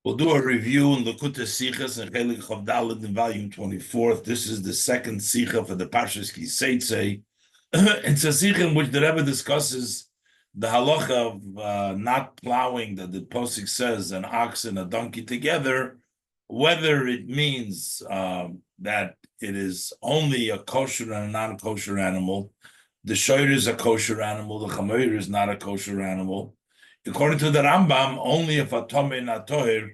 We'll do a review in Likutei Sichos and Chelek Chav Daled in volume 24. This is the second Sicha for the Parshas Ki Teitzei. It's a Sicha in which the Rebbe discusses the halacha of not plowing, that the Posik says an ox and a donkey together, whether it means that it is only a kosher and a non-kosher animal. The shoyer is a kosher animal, the chamer is not a kosher animal. According to the Rambam, only if a tomei and a toher,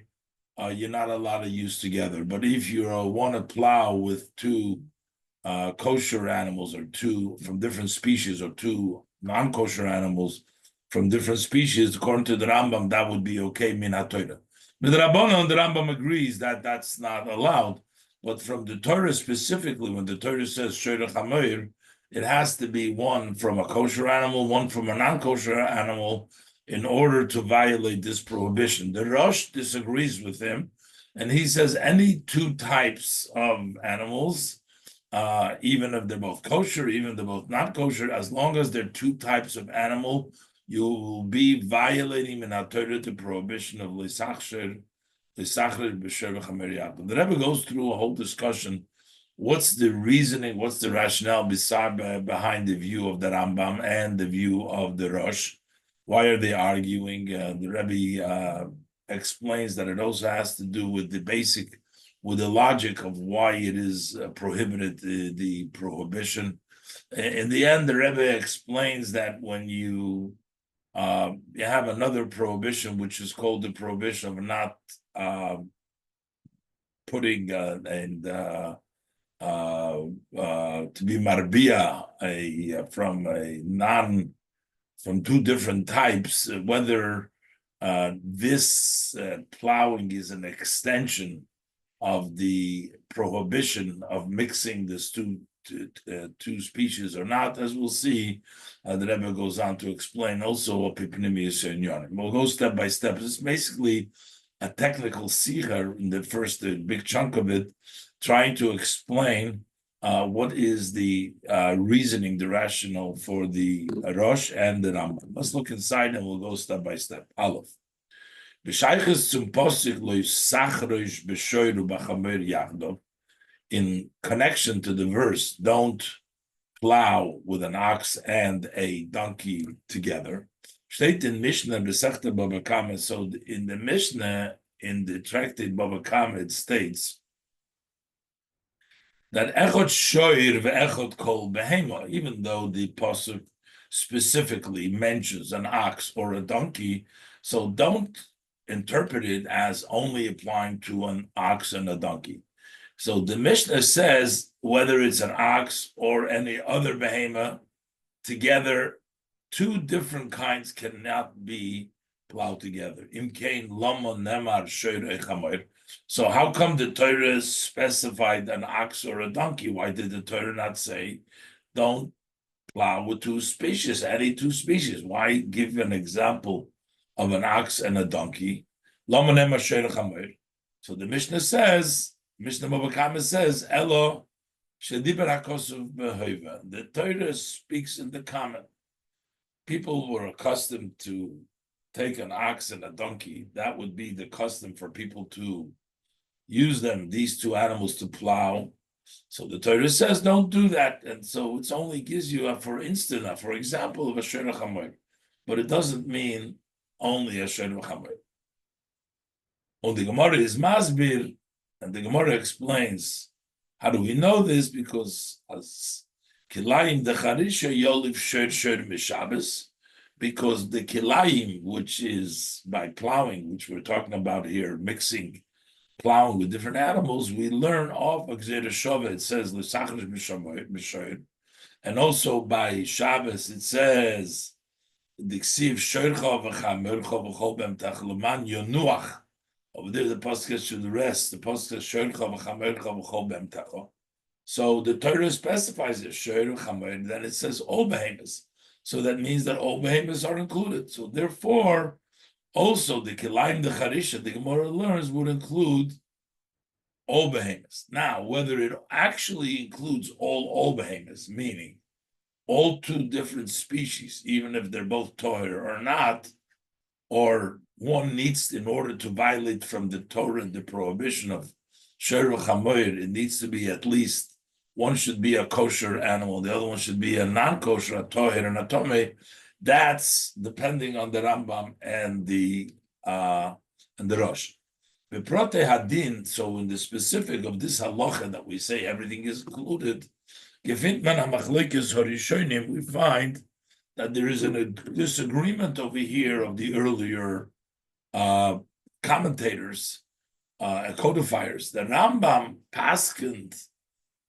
you're not allowed to use together. But if you want to plow with two kosher animals, or two from different species, or two non-kosher animals from different species, according to the Rambam, that would be okay, min ha-toira. But the Rambam agrees that that's not allowed. But from the Torah specifically, when the Torah says shoyer chamer, it has to be one from a kosher animal, one from a non-kosher animal, in order to violate this prohibition. The Rosh disagrees with him, and he says any two types of animals, even if they're both kosher, even if they're both not kosher, as long as they're two types of animal, you will be violating in Torah the prohibition of l'sachrer b'sher v'chamer yaakov. The Rebbe goes through a whole discussion. What's the reasoning? What's the rationale behind the view of the Rambam and the view of the Rosh? Why are they arguing? The Rebbe explains that it also has to do with the logic of why it is prohibited, the prohibition. In the end, the Rebbe explains that when you have another prohibition, which is called the prohibition of not putting to be marbia from two different types, whether this plowing is an extension of the prohibition of mixing these two species or not, as we'll see. The Rebbe goes on to explain also what pipnimi and yonim. We'll go step by step. It's basically a technical sikha in the first big chunk of it, trying to explain what is the reasoning, the rationale for the Rosh and the Rambam. Let's look inside and we'll go step by step. Aleph. In connection to the verse, don't plow with an ox and a donkey together. Steht in Mishnah Besechta Baba Kama. So in the Mishnah, in the tractate Baba Kama, it states that echot shoyer ve'echot kol behema, even though the pasuk specifically mentions an ox or a donkey, so don't interpret it as only applying to an ox and a donkey. So the Mishnah says whether it's an ox or any other behema together, two different kinds cannot be plowed together. Imkein lama nemar shoyer chamer. So how come the Torah specified an ox or a donkey? Why did the Torah not say don't plow with two species, any two species? Why give an example of an ox and a donkey? So the Mishnah says, Mishnah Mabakama says, Elo shediber hakosuv behova. The Torah speaks in the common. People were accustomed to take an ox and a donkey. That would be the custom for people to use them, these two animals, to plow. So the Torah says don't do that, and so it only gives you for example of a shoyer chamer, but it doesn't mean only a shoyer chamer. Well, the Gemara is masbir, and the Gemara explains how do we know this, because as kilayim the charisha yoliv shoyer mishabes, because the kilayim, which is by plowing, which we're talking about here, plowing with different animals, we learn off Gzeira Shava, it says l'sachrish b'shoyer, and also by Shabbos it says diksiv shoyrcha v'chamercha v'chol b'emtach l'man yonuach. Over there the pasuk to the rest. The pasuk shoyrcha v'chamercha v'chol b'emtach. So the Torah specifies it shoyer v'chamer, then it says all behemoths. So that means that all behemoths are included. So therefore, also the kilayim, the charisha, the Gemara learns, would include all behemoths. Now, whether it actually includes all behemoths, meaning all two different species, even if they're both toher or not, or one needs, in order to violate from the Torah the prohibition of Sher v'chamoyer, it needs to be at least one should be a kosher animal, the other one should be a non-kosher, a toher and a tomei. That's depending on the Rambam and the Rosh. The Prote Hadin, so in the specific of this halacha that we say everything is included, we find that there is a disagreement over here of the earlier commentators, codifiers. The Rambam paskent,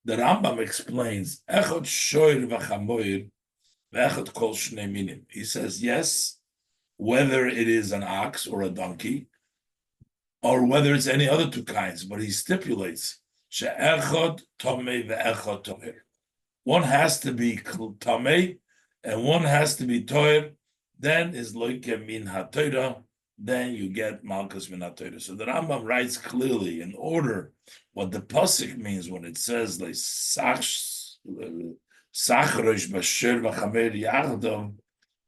the Rambam explains, Echot shoir v'chamoir, v'echot kol shnei minim. He says, yes, whether it is an ox or a donkey, or whether it's any other two kinds, but he stipulates, she'echot tomei ve'echot toher. One has to be tomei, and one has to be toher, then is loike min ha-Torah, then you get malchus min ha-Torah. So the Rambam writes clearly, in order, what the pasuk means when it says, like, sachrosh b'sher v'chamer yachdav,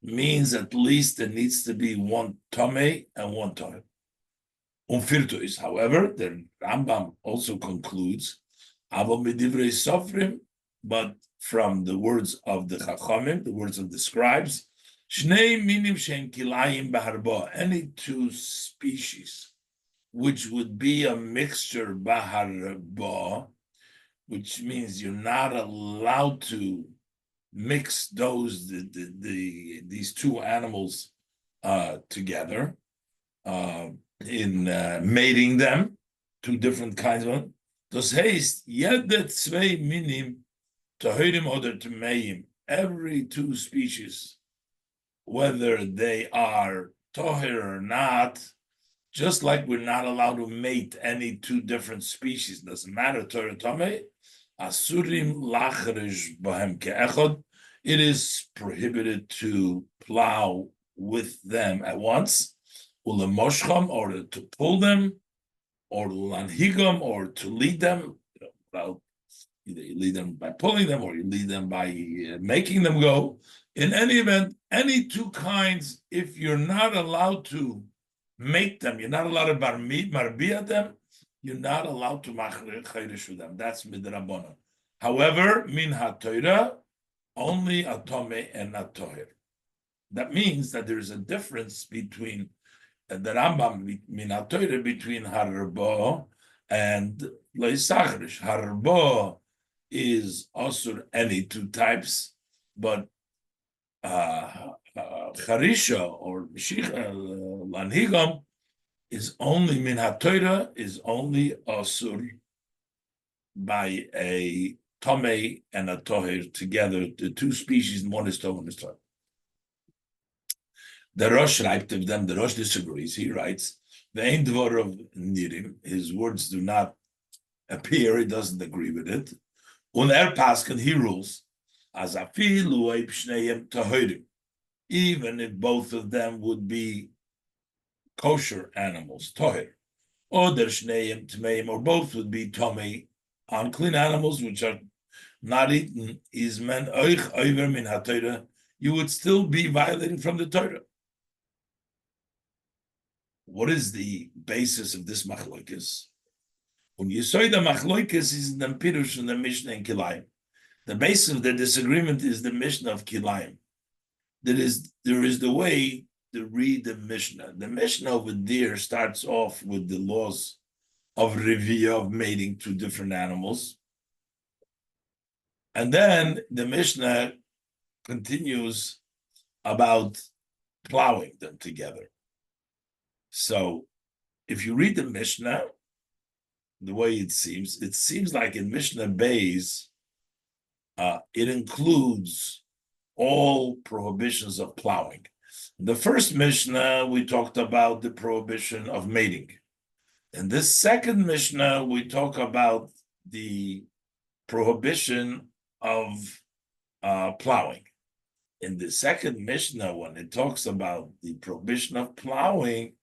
means at least there needs to be one tomei and one toher. However, the Rambam also concludes, but from the words of the Chachamim, the words of the scribes, any two species which would be a mixture baharba, which means you're not allowed to mix these two animals together in mating them, two different kinds of. Das heißt, jede zwei minim toherim oder tmeim, every two species, whether they are toher or not, just like we're not allowed to mate any two different species, doesn't matter, toher or tamei, asurim lacherish bahem ke'echad, it is prohibited to plow with them at once, ulemoshcham, or to pull them, or lanhigam, or to lead them. Either you lead them by pulling them, or you lead them by making them go. In any event, any two kinds, if you're not allowed to make them, you're not allowed to marbia them, you're not allowed to machreirish with them. That's midrabona. However, min ha-Torah, only a tomei and a toher. That means that there is a difference between the Rambam min ha-Torah, between harbo and leisachrish. Harbo is also any two types, but charisha or mishicha lanhigam is only min ha-Torah, is only asur by a tomei and a toher together, the two species, one is toher, one is toher. The Rosh writes of them, the Rosh disagrees. He writes, the ein dvar of nirim, his words do not appear, he doesn't agree with it. Un paskin, he rules, as afilu eib shneim toherim, even if both of them would be kosher animals, toher, or der shneim tmeim, or both would be tomei, unclean animals which are not eaten, is men oich over min ha-Torah, you would still be violating from the Torah. What is the basis of this machlokes? When you say the machlokes is in the Pirush and the Mishnah in Kilayim. The basis of the disagreement is the Mishnah of Kilayim. There is the way to read the Mishnah. The Mishnah over there starts off with the laws of revia, of mating two different animals. And then the Mishnah continues about plowing them together. So if you read the Mishnah, the way it seems like in Mishnah Beis, it includes all prohibitions of plowing. In the first Mishnah, we talked about the prohibition of mating. In this second Mishnah, we talk about the prohibition of plowing. In the second Mishnah, when it talks about the prohibition of plowing,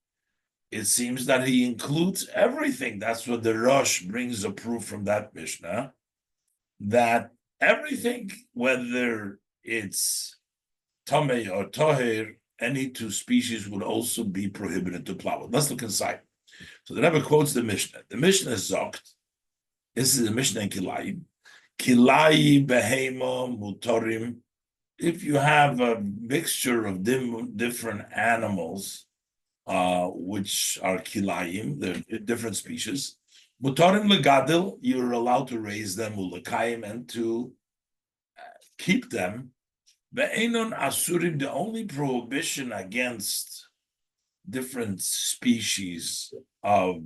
it seems that he includes everything. That's what the Rosh brings a proof from that Mishnah, that everything, whether it's Tomei or Toher, any two species would also be prohibited to plow it. Let's look inside. So the Rebbe quotes the Mishnah. The Mishnah is zokt. This is the Mishnah in Kilayim. Kilayi behema mutorim. If you have a mixture of different animals, which are kilayim, they're different species. Mutorim legadil, you're allowed to raise them, ulekayim, and to keep them. Be'enon asurim, the only prohibition against different species of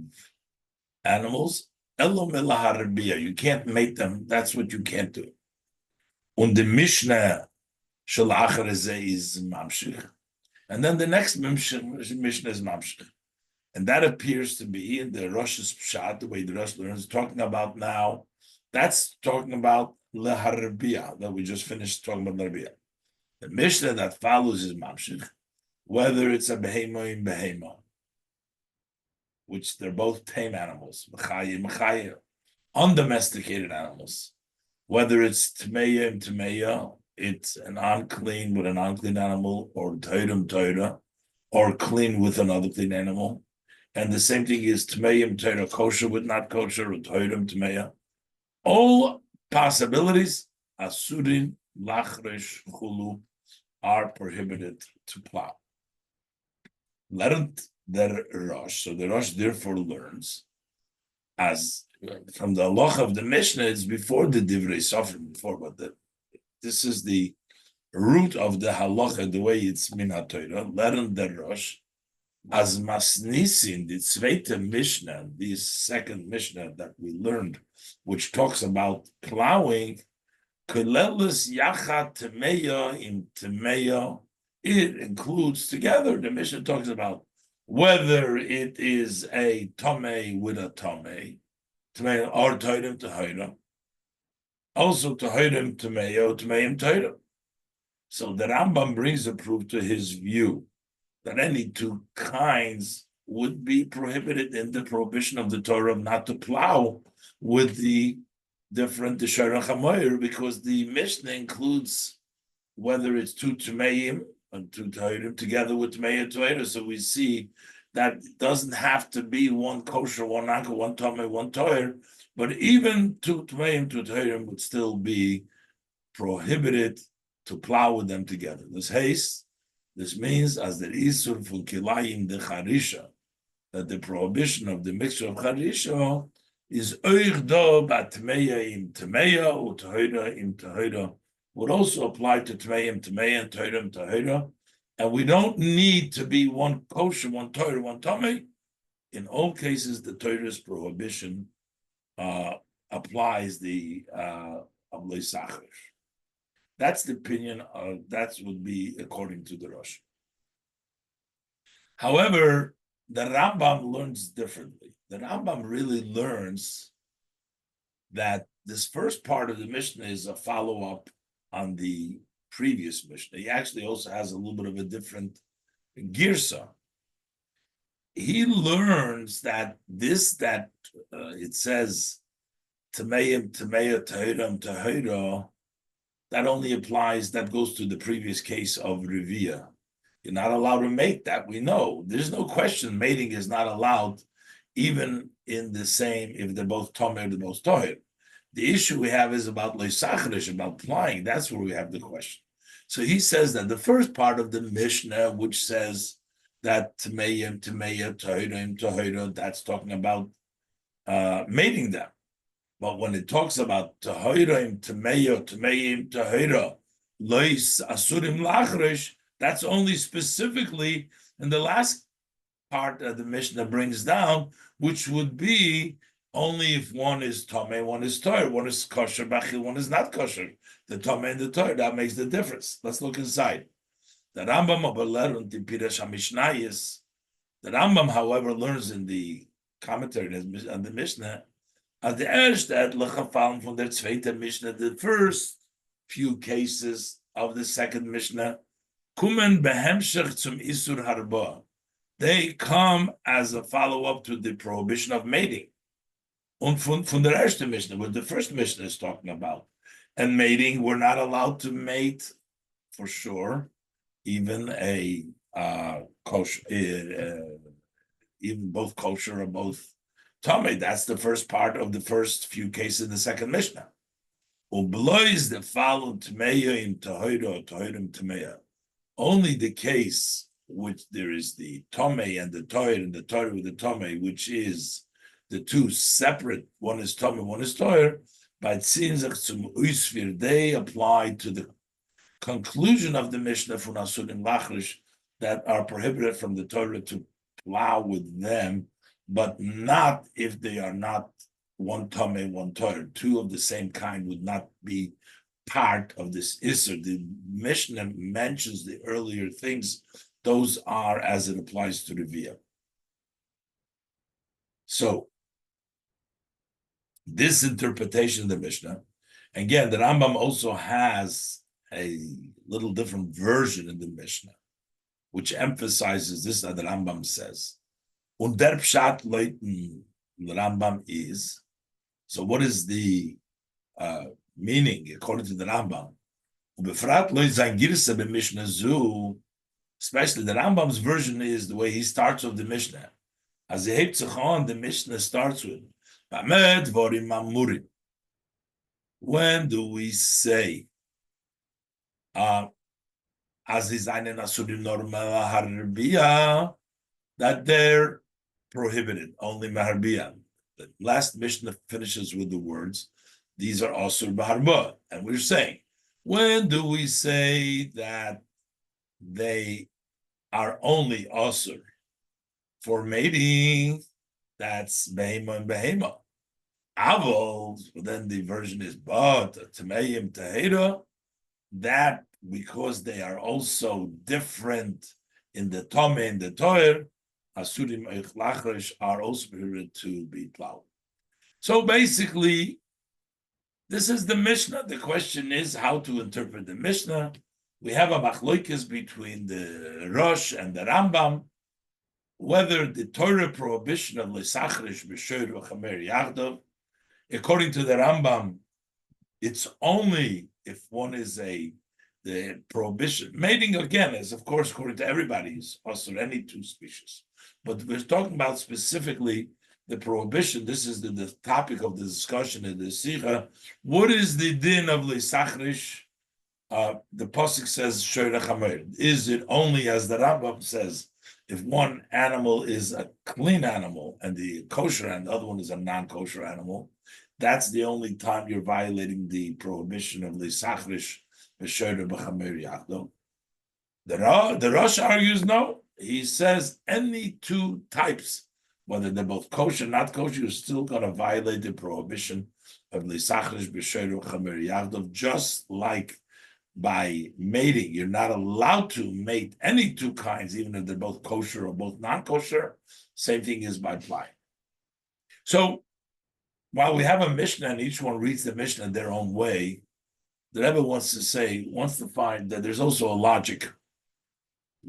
animals, elo melaharbiya, you can't mate them, that's what you can't do. Und the Mishnah shel acher is mamshich. And then the next Mishnah is mamshich. And that appears to be in the Rosh's Pshat, the way the Rosh learns, talking about now, that's talking about leharbiya, that we just finished talking about leharbiya. The Mishnah that follows is mamshich, whether it's a behema in behema, which they're both tame animals, mechaya, undomesticated animals. Whether it's tmeya and tmeya, it's an unclean with an unclean animal, or toirim, or clean with another clean animal. And the same thing is tmeya, kosher with not kosher, or toirim, tmeya. All possibilities, asurin, lachresh, chulu, are prohibited to plow. Learned the Rosh. So the Rosh therefore learns, as from the halacha of the Mishnah, it's before the Divrei Sofrim, but this is the root of the halacha, the way it's min haTorah. Learned the Rosh, as masnisin, the zweite Mishnah, this second Mishnah that we learned, which talks about plowing, kolelis yachat temeya im temeya. It includes together, the Mishnah talks about whether it is a tomei with a tomei, or toirim tohira, also tohirim tomeyo, tomeim tohira. So the Rambam brings a proof to his view that any two kinds would be prohibited in the prohibition of the Torah not to plow with the different Shara Chamoyer, because the Mishnah includes whether it's two tomeim and two tohirim together with tomeya tohira. So we see that it doesn't have to be one kosher, one anka, one tomei, one tohir, but even two tomeim, two tohirim would still be prohibited to plow with them together. This means as the isur for kilayim de charisha, that the prohibition of the mixture of charisha is oich do batmeya im temeya or tohira im tohira, would also apply to tmeim temeya and tohirim tohira, and we don't need to be one kosher, one tohir, one tomei. In all cases, the Torah's prohibition applies the ablei sacher. That's the opinion that would be according to the Rosh. However, the Rambam learns differently. The Rambam really learns that this first part of the Mishnah is a follow-up on the previous Mishnah. He actually also has a little bit of a different girsa. He learns that it says Tameim, Tameya, Tahiram, Tahira, that only applies, that goes to the previous case of Revia. You're not allowed to mate, that we know. There's no question mating is not allowed, even in the same, if they're both Tomer, they're both Tohir. The issue we have is about Leisachrish, about plying. That's where we have the question. So he says that the first part of the Mishnah, which says that Tameyim, Tameya, Tahirim, Tahira, that's talking about mating them. But when it talks about Tahirim, Tameya, Tameyim, Tahira, Lois Asurim Lachrish, that's only specifically in the last part that the Mishnah brings down, which would be only if one is Tomei, one is Toir, one is kosher, Bachil, one is not kosher. The Tomei and the Toir, that makes the difference. Let's look inside. The Rambam, however, learns in the commentary on the Mishnah, at the Erstad, Lechafalm from their Zweite Mishnah, the first few cases of the second Mishnah, Kumen behemshech zum Isur Harba. They come as a follow-up to the prohibition of mating. Und von der erste Mishnah, what the first Mishnah is talking about. And mating, we're not allowed to mate, for sure, even a kosher, even both kosher or both tamei. That's the first part of the first few cases in the second Mishnah. Ublois the followed tameya in tahoira tahorim tameya. Only the case which there is the tamei and the toir and the toir with the tamei, which is the two separate. One is tamei, one is toir. By tzin zum uisvir, they apply to the conclusion of the Mishnah from Asurim Lachrish that are prohibited from the Torah to plow with them, but not if they are not one Tameh, one Torah. Two of the same kind would not be part of this Isser. The Mishnah mentions the earlier things, those are as it applies to the Via. So, this interpretation of the Mishnah, again, the Rambam also has a little different version in the Mishnah, which emphasizes this that the Rambam says. Und der Pshat leiten the Rambam is. So what is the meaning according to the Rambam? Befrat lo zayn girsa be Mishnah zu, especially the Rambam's version is the way he starts with the Mishnah. As he hebt sich on, the Mishnah starts with Bamed vorim amurim. When do we say as is eine Asurim normal harbia, that they're prohibited, only maharbia. The last Mishnah finishes with the words, these are asur b'harba. And we're saying, when do we say that they are only asur for mating? That's behema and behema. Avol, then the version is but tameim tahira, that because they are also different in the Tome and the Toir, Asurim Eich Lachrish are also permitted to be plowed. So basically, this is the Mishnah. The question is how to interpret the Mishnah. We have a machloikis between the Rosh and the Rambam, whether the Torah prohibition of Lesachrish B'Shoir V'Chamer Yachdav, according to the Rambam, it's only if one is the prohibition. Mating again is, of course, according to everybody, is also any two species. But we're talking about specifically the prohibition. This is the topic of the discussion in the Sikha. What is the din of Lesachrish? The Pasuk says, Shoyra Chamer. Is it only, as the Rambam says, if one animal is a clean animal and the kosher and the other one is a non-kosher animal, that's the only time you're violating the prohibition of Lesachrish. The Rosh argues no. He says any two types, whether they're both kosher, not kosher, you're still going to violate the prohibition of Lisachrish b'Shoir Chamer Yachdav. Just like by mating, you're not allowed to mate any two kinds, even if they're both kosher or both non-kosher. Same thing is by plowing. So while we have a Mishnah and each one reads the Mishnah their own way, the Rebbe wants to find that there's also a logic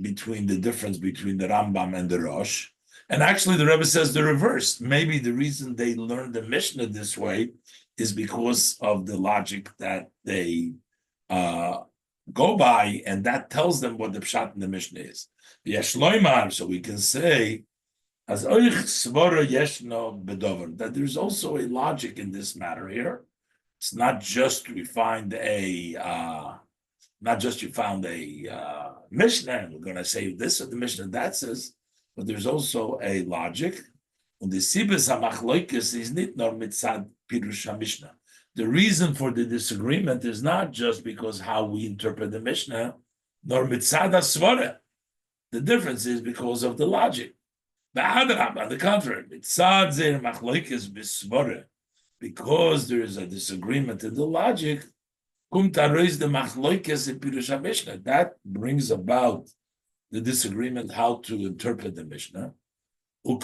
between the difference between the Rambam and the Rosh. And actually the Rebbe says the reverse. Maybe the reason they learned the Mishnah this way is because of the logic that they go by, and that tells them what the Pshat in the Mishnah is. So we can say, as that there's also a logic in this matter here. It's not just you found a Mishnah, and we're going to say this or the Mishnah that says, but there's also a logic. And the Sibes HaMachloikes is not nor mitzad Pirush HaMishnah. The reason for the disagreement is not just because how we interpret the Mishnah, nor mitzad HaSvara. The difference is because of the logic. On the contrary, mitzad Zer Machloikes B'Svara, because there is a disagreement in the logic, that brings about the disagreement how to interpret the Mishnah. And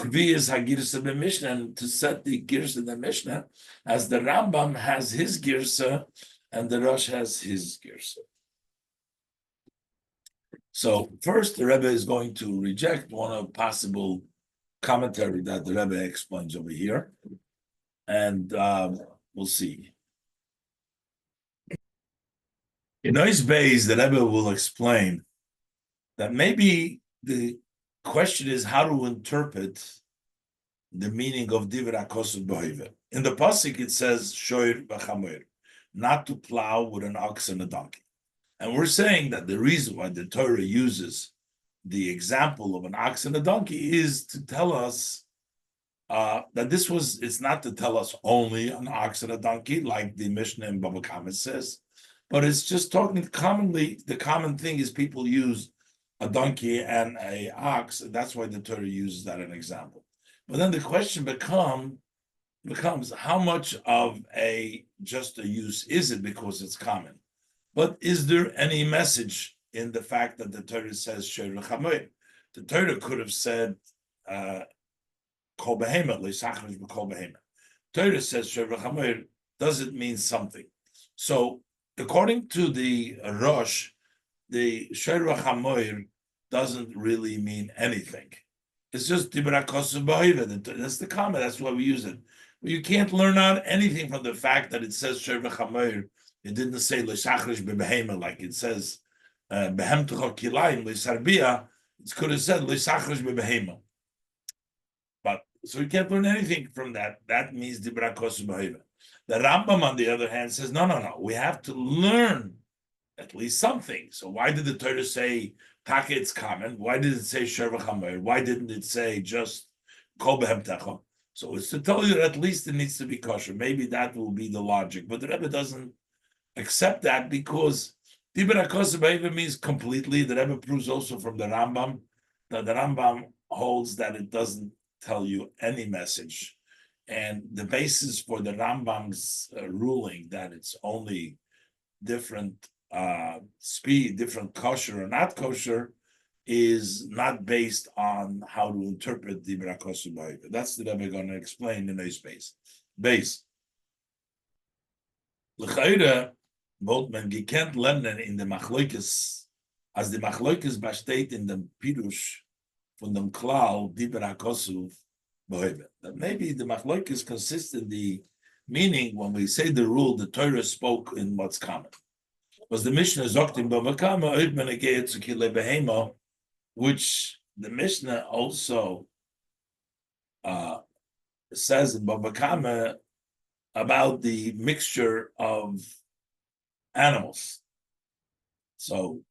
to set the girsa in the Mishnah, as the Rambam has his girsa and the Rosh has his girsa. So first, the Rebbe is going to reject one of possible commentary that the Rebbe explains over here. And we'll see. In Ois Beis, the Rebbe will explain that maybe the question is how to interpret the meaning of Divra Kosov Behoive. In the Pasuk, it says, Shoir v'chamoir, not to plow with an ox and a donkey. And we're saying that the reason why the Torah uses the example of an ox and a donkey is to tell us that it's not to tell us only an ox and a donkey, like the Mishnah in Baba Kama says, but it's just talking commonly. The common thing is people use a donkey and a ox, and that's why the Torah uses that as an example. But then the question becomes how much of just a use is it because it's common? But is there any message in the fact that the Torah says Sheir Chamoir? The Torah could have said Kol Behema, Leisachrish B'Kol Behema. Torah says Sheir Chamoir. Does it mean something? So according to the Rosh, the Sheir Chamoir doesn't really mean anything. It's just Dibra Kosov B'Hoive. That's the comment. That's why we use it. But you can't learn out anything from the fact that it says Sheir Chamoir. It didn't say Leisachrish B'Behema like it says Behemtecha Kilayim Leisarbia. It could have said Leisachrish B'Behema. But so you can't learn anything from that. That means Dibra Kosov B'Hoive. The Rambam, on the other hand, says no. We have to learn at least something. So why did the Torah say Taka it's common? Why did it say Sheir Chamoir? Why didn't it say just Kol Behemtecha? So it's to tell you that at least it needs to be kosher. Maybe that will be the logic. But the Rebbe doesn't accept that because Dibra Kosov B'Hoive means completely. The Rebbe proves also from the Rambam that the Rambam holds that it doesn't tell you any message. And the basis for the Rambam's ruling that it's only different speed, different kosher or not kosher, is not based on how to interpret the Dibra Kosov B'Hoive. That's the Rebbe going to explain in a space. Base. L'chayre, wollt man gekannt lernen in the Machloikes, as the Machloikes besteht in dem Pirush von dem Klal Dibra Kosov B'Hoive. That maybe the Machloikes consists in the meaning when we say the rule, the Torah spoke in what's common. Was the Mishnah zogt in Bava Kama, which the Mishnah also says in Bava Kama about the mixture of animals. So,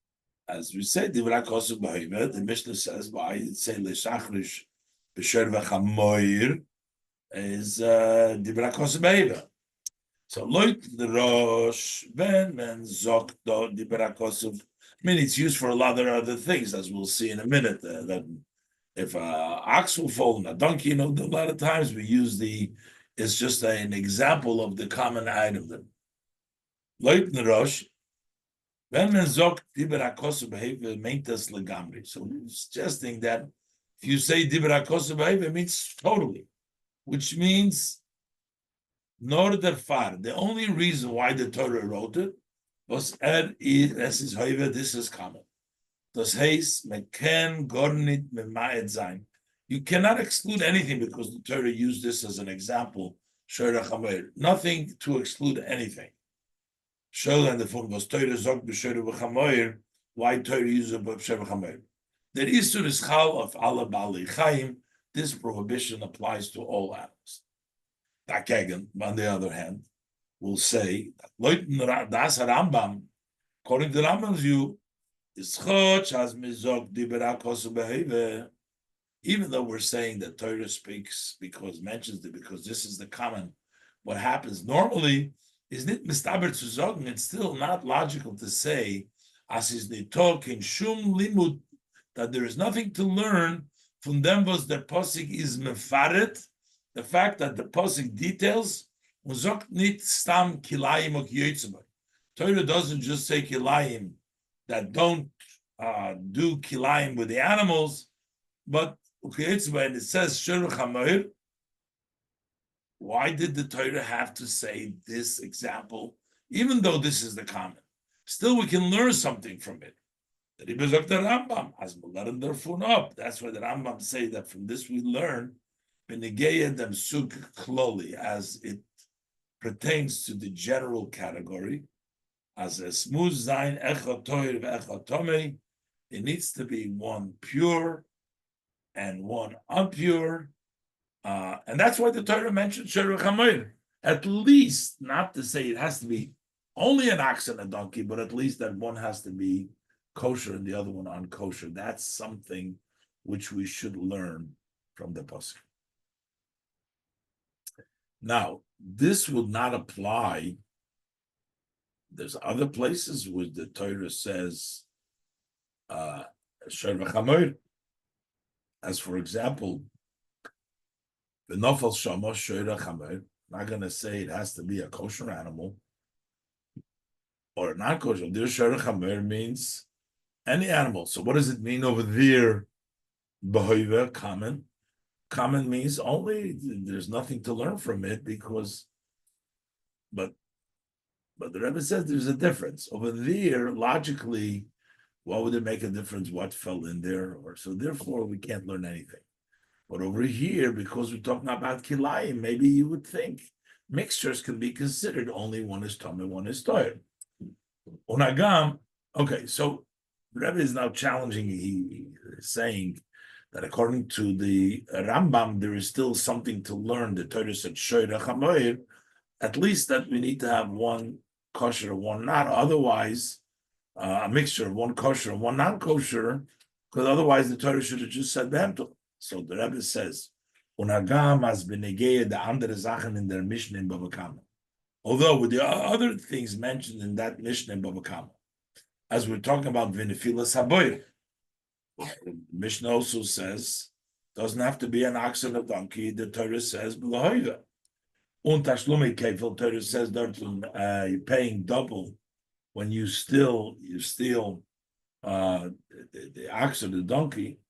as we said, the Mishnah says, why it say Leishachrish B'Sher V'Chamoir is Dibra Kosov B'Hoive. So, Loit the Rosh, Ben Zok Dibra Kosov. I mean, it's used for a lot of other things, as we'll see in a minute. That if an ox will fall in a donkey, a lot of times we use it's just an example of the common item. Loit the Rosh, Ben Zok Dibra Kosov B'Hoive Meintas Legamri. So, we're suggesting that if you say Dibra Kosov B'Hoive, it means totally, which means nor der far. The only reason why the Torah wrote it was this is common. Das heißt, man kann gar nicht memaet sein. You cannot exclude anything because the Torah used this as an example. Sheir Chamoir. Nothing to exclude anything. Sheir and the form was Torah zog b'Sheir v'Chamoir. Why Torah uses Sheir Chamoir? There is to the schal of alle Bali Chaim. This prohibition applies to all animals. Dagegen, on the other hand, will say that das Rambam, according to Rambam's view, is choch as mizog dibra kosov b'Hoive. Even though we're saying that Torah speaks mentions it because this is the common, what happens normally is nit mistaber zu sagen. It's still not logical to say as is nitok in shum limud that there is nothing to learn from them was the posik is mefaret. The fact that the pasuk details, nit stam kilayim or kiyotzebay. Torah doesn't just say kilayim that don't do kilayim with the animals, but kiyotzebay, and it says Sheir Chamoir. Why did the Torah have to say this example, even though this is the common? Still, we can learn something from it. The Rambam, as we let him therefore up. That's why the Rambam say that from this we learn. As it pertains to the general category, as a smooth zayin echad toir ve'echad tomei, It needs to be one pure and one impure. And that's why the Torah mentioned Sherech HaMoir. At least, not to say it has to be only an ox and a donkey, but at least that one has to be kosher and the other one unkosher. That's something which we should learn from the pasuk. Now, this would not apply. There's other places where the Torah says Sherech HaMoir. As for example, the Nofal Shamos Sherech HaMoir. I'm not going to say it has to be a kosher animal or not kosher. There, Sherech HaMoir means any animal. So what does it mean over there? Behoiva, common. Common means only there's nothing to learn from it because, but the Rebbe says there's a difference. Over there, logically, what would it make a difference? What fell in there? Or so therefore we can't learn anything. But over here, because we're talking about kilayim, maybe you would think mixtures can be considered only one is tam and one is toyer. Unagam, okay, so Rebbe is now challenging, he is saying that according to the Rambam, there is still something to learn. The Torah said, Shoyrech HaMoir, at least that we need to have one kosher, one not. Otherwise, a mixture of one kosher and one non-kosher, because otherwise the Torah should have just said Behemtel. So the Rebbe says, Unagam has been negayed the andere Sachen in their Mishnah in Bava Kama. Although with the other things mentioned in that Mishnah in Bava Kama, as we're talking about Vinifilas Haboyer, Mishnah also says, doesn't have to be an ox and a donkey. The Torah says, B'lahoiva. Tashlume Kefil, Torah says, you're paying double when you steal the ox or the donkey.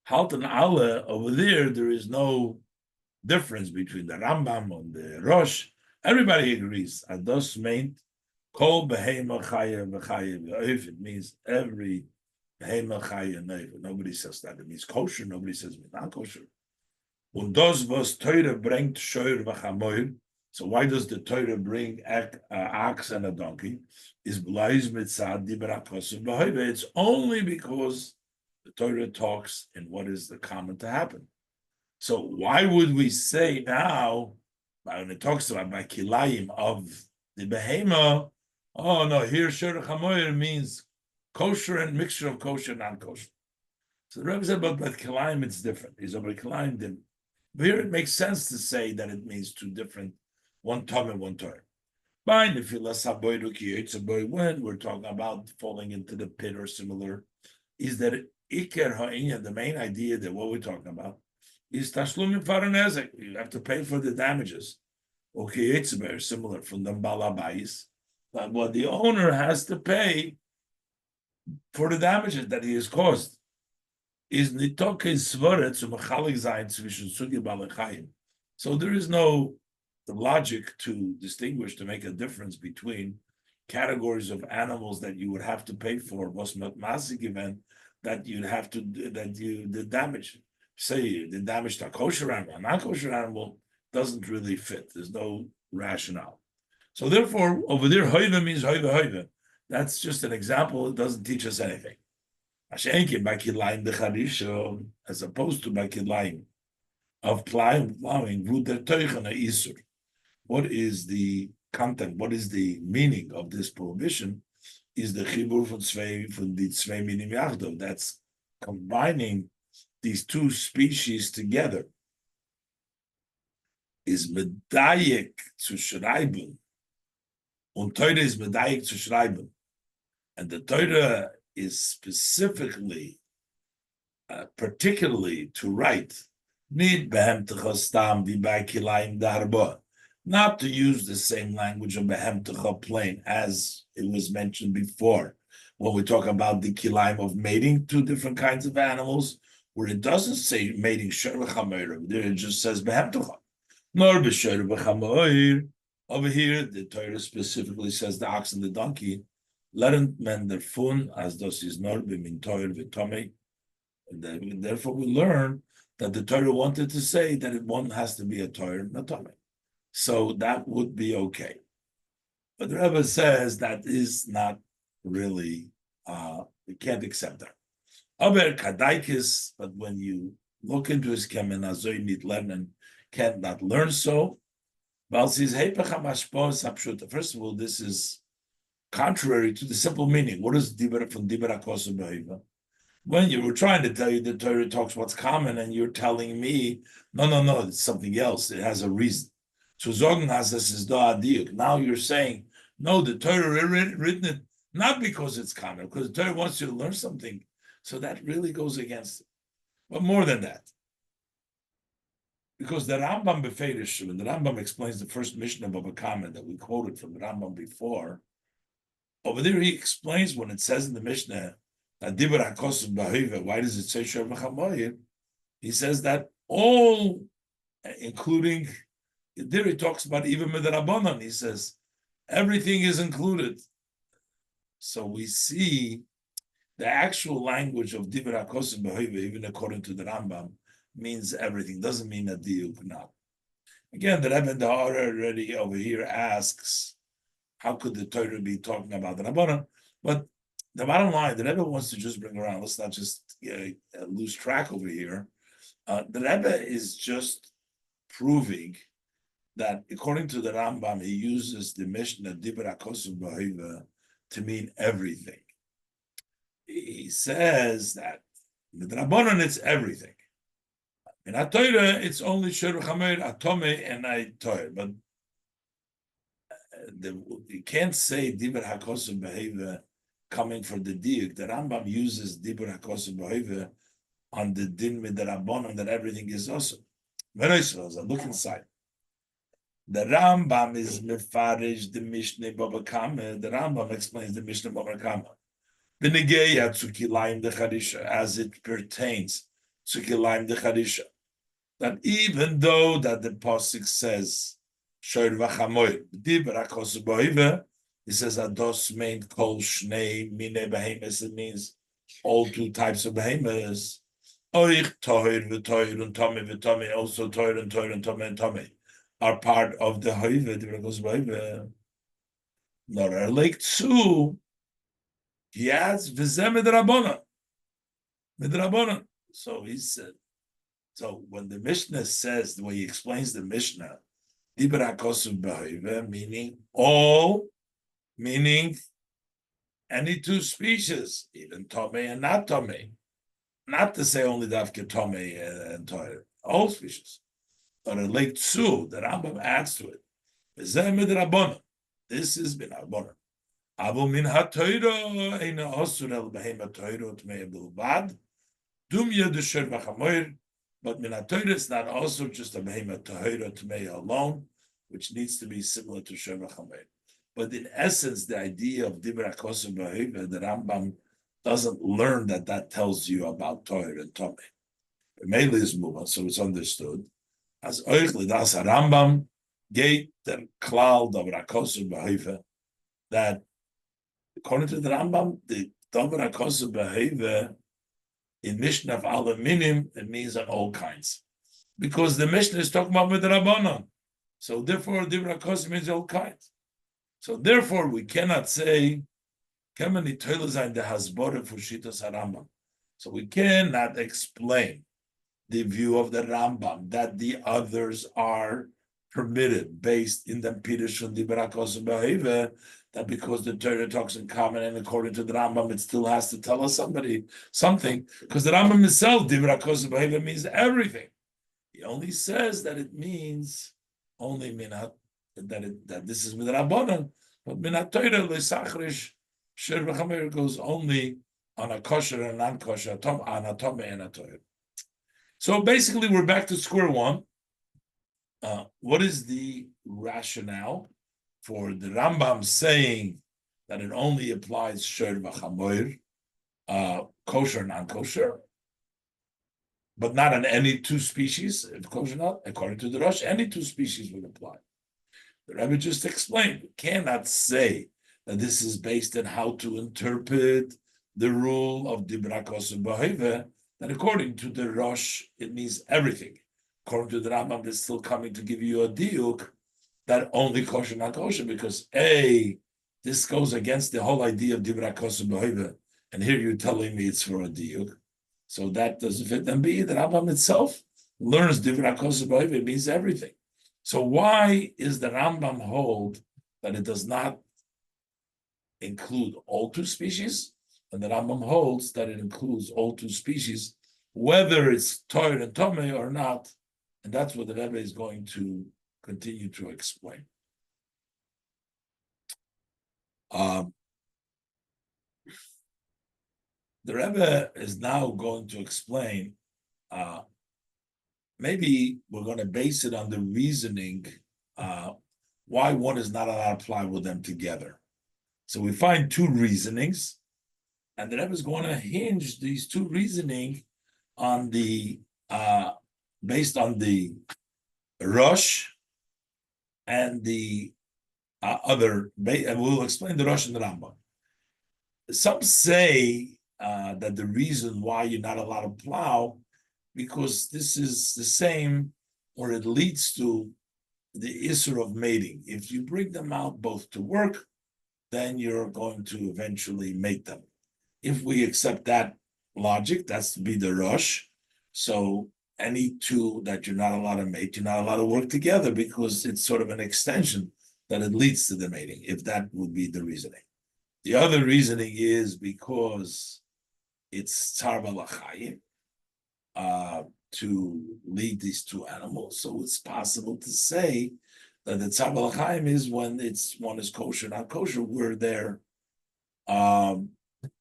Haltan Ale, over there is no difference between the Rambam and the Rosh. Everybody agrees. Ados meint kol behema chaya v'chaya v'oif. It means every behema chaya neiv. Nobody says that. It means kosher. Nobody says not kosher. Und das was Torah bringt shoyer v'chamoyer. So why does the Torah bring ox and a donkey? Is blaiz mitzad dibarakosim b'hoive. It's only because the Torah talks in what is the common to happen. So why would we say now, when it talks about by kilayim of the behema, oh no, here Sherech HaMoyer means kosher and mixture of kosher and non-kosher. So the Rebbe said, but by kilayim it's different. Is over kilayim didn't. But here it makes sense to say that it means two different, one tom and one Torah. When we're talking about falling into the pit or similar, is that Iker ha'inyan, the main idea that what we're talking about is tashlumim faranezek. You have to pay for the damages. Okay, it's very similar from the balabais, but what the owner has to pay for the damages that he has caused is nitoke svara to machalik zayin zwischen sugi balachayim. So there is no the logic to distinguish, to make a difference between categories of animals that you would have to pay for was masik event that you'd have to the damage. Say the damage to a kosher animal, a non-kosher animal doesn't really fit. There's no rationale. So therefore, over there, hoiva means hoiva. That's just an example. It doesn't teach us anything. As opposed to by kilayim of plowing, what is the content? What is the meaning of this prohibition? Is the chibur from the tzvei minim yachdav. That's combining these two species together. Is medayek zu schreiben, und Torah is medayek zu schreiben, and the Torah is specifically, particularly to write, nid behem techastam vi by kilayim darba. Not to use the same language of Behem Techa plain as it was mentioned before. When we talk about the kilayim of mating two different kinds of animals, where it doesn't say mating Sherech HaMoyer, there it just says Behem Techa. Nor B'Sherech HaMoyer. Over here, the Torah specifically says the ox and the donkey. Lernt men der fun as das is nor b'min toyer v'tomei. And therefore we learn that the Torah wanted to say that one has to be a toyer, not tomei. So that would be okay. But the Rebbe says that is not really, we can't accept that. Aber Kadaikis, but when you look into his kemen, azoy nit lernen, cannot learn so. First of all, this is contrary to the simple meaning. What is dibra from dibra kosu behiva? When you were trying to tell you the Torah talks what's common, and you're telling me, no, it's something else. It has a reason. So Zogen has this is da adiuk. Now you're saying, no, the Torah written it not because it's common, because the Torah wants you to learn something. So that really goes against it. But more than that, because the Rambam Beferish, when the Rambam explains the first Mishnah of a comment that we quoted from the Rambam before, over there he explains when it says in the Mishnah that Dibur HaKosov B'Hoiva, why does it say Shor V'Chamoyer? He says that all, including, there he talks about even Midrabanan, he says, everything is included. So we see the actual language of Dibur HaKosov B'Hoiva, even according to the Rambam, means everything. Doesn't mean a diuk now. Again, the Rebbe the already over here asks, how could the Torah be talking about the Rabbanan? But the bottom line, the Rebbe wants to just bring around. Let's not just lose track over here. The Rebbe is just proving that according to the Rambam, he uses the Mishnah Dibur HaKosov B'Hoiva to mean everything. He says that with the Rabbanan, it's everything. In HaTorah, it's only Shor V'Chamer, Atome, and I Torah. But you can't say Dibur HaKosov B'Hoiva coming for the diuk. The Rambam uses Dibur HaKosov B'Hoiva on the din midrabanan that everything is also. Look inside. The Rambam is mefarish the Mishnah Baba Kama. The Rambam explains the Mishnah Baba Kama. B'negeya tzukilayim decharisha, as it pertains tzukilayim decharisha. That even though that the pasuk says Shor V'Chamoyer Dibur HaKosov B'Hoiva, it says Ados main kol shnei mine behemes. It means all two types of behemes. Oich toir v'toir and tome v'tome. Also toir and tome and tome are part of the Hoiva Dibur HaKosov B'Hoiva. Nor like tzu. He adds v'zeh midrabanan. So he said. So when the Mishnah says, the way he explains the Mishnah, Dibur HaKosov B'Hoiva, meaning all, meaning any two species, even Tome and not Tome. Not to say only Dafke Tome and Torah, all species. But a lake tzu, the Rambam adds to it. This is bin Rabbanan. Avo min ha-Torah eina osur el behema Torah tmei bilvad. Dumya de Shor V'Chamoyer. But min ha-Torah is not also just a behema Torah tmei alone, which needs to be similar to Shor V'Chamoyer. But in essence, the idea of Dibur HaKosov B'Hoiva, the Rambam doesn't learn that tells you about Torah and Tomei. Mainly is movement, so it's understood. As Oich L'das Rambam gate the Klal Dibur HaKosov B'Hoiva, that according to the Rambam, the Dibur HaKosov B'Hoiva in Mishnah of Alaminim, it means on all kinds. Because the Mishnah is talking about Midrabanan. So therefore, Dibur HaKosov means all kinds. So therefore, we cannot say, so we cannot explain the view of the Rambam that the others are permitted based in the Pirush and Dibur HaKosov B'Hoiva, that because the Torah talks in common and according to the Rambam, it still has to tell us something, because the Rambam himself, Dibur HaKosov B'Hoiva means everything. He only says that it means only minat, that this is midrabanan, but minat Torah le'sachrish Shor V'Chamoyer goes only on a kosher and non-kosher, on a tome and a Torah. So basically, we're back to square one. What is the rationale for the Rambam saying that it only applies Shor V'Chamoyer, kosher and non-kosher, but not on any two species? If kosher not, according to the Rosh, any two species would apply. The Rebbe just explained, we cannot say that this is based on how to interpret the rule of Dibur HaKosov B'Hoiva, that according to the Rosh, it means everything. According to the Rambam, it's still coming to give you a diuk that only kosher, not kosher, because this goes against the whole idea of Dibur HaKosov B'Hoiva, and here you're telling me it's for a diuk. So that doesn't fit them. B, the Rambam itself learns different akosaboiv, it means everything. So why is the Rambam hold that it does not include all two species? And the Rambam holds that it includes all two species, whether it's Toir and Tomei or not. And that's what the Rebbe is going to continue to explain. The Rebbe is now going to explain, maybe we're going to base it on the reasoning why one is not allowed to fly with them together. So we find two reasonings, and the Rebbe is going to hinge these two reasoning on the based on the Rosh and the other, and we'll explain the Rosh and the Rambam. Some say that the reason why you're not allowed to plow, because this is the same, or it leads to the issue of mating. If you bring them out both to work, then you're going to eventually mate them. If we accept that logic, that's to be the Rosh. So any two that you're not allowed to mate, you're not allowed to work together, because it's sort of an extension that it leads to the mating, if that would be the reasoning. The other reasoning is because it's tzar balachayim to lead these two animals. So it's possible to say that the tzar balachayim is when one is kosher, not kosher, where their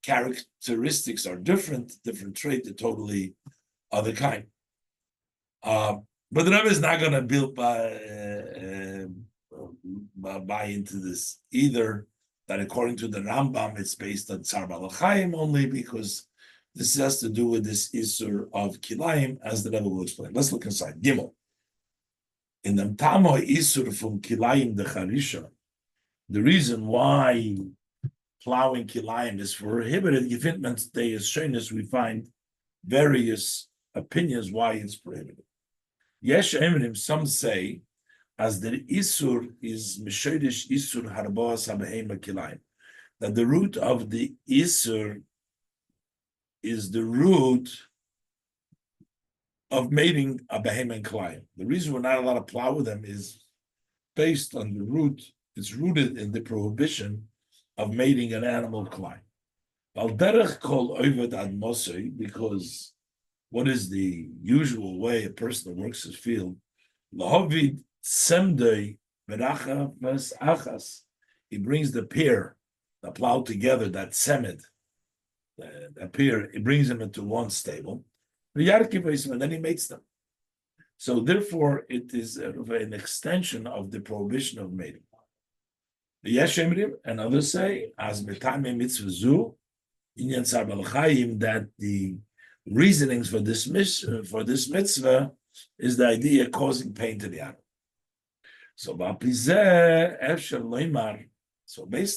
characteristics are different trait, they're totally other kind. But the Rebbe is not going to buy into this either, that according to the Rambam, it's based on Tzar Balachayim only, because this has to do with this Isur of Kilayim, as the Rebbe will explain. Let's look inside. Gimel. In the Tamo Isur from Kilayim the Charisha, the reason why plowing Kilayim is prohibited, Gefindment Day is Shönes, we find various opinions why it's prohibited. Yesh Emrim, some say, as the Isur is Meshodish Isur Harboas HaBehema Kilayim, that the root of the Isur is the root of mating a Behema and Kilayim. The reason we're not allowed to plow with them is based on the root, it's rooted in the prohibition of mating an animal Kilayim. Al derech kol oved ad mosei, because what is the usual way a person that works his field? Lahavid semdei veracha ves achas. He brings the pair that plow together, that semed, the pair, he brings them into one stable, and then he mates them. So therefore, it is an extension of the prohibition of mating. The Yeshemrim and others say, as metame mitzvah zu, inyan sar balachayim, that the reasonings for this mitzvah is the idea causing pain to the animal. So based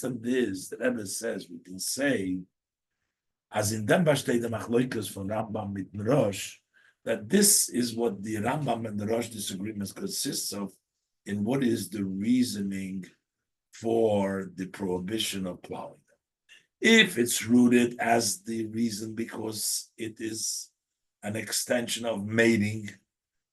on this, the Rebbe says we can say, as in dem b'shtei the machloikas from Rambam mit Rosh, that this is what the Rambam and the Rosh disagreements consists of, in what is the reasoning for the prohibition of plowing them. If it's rooted as the reason because it is an extension of mating,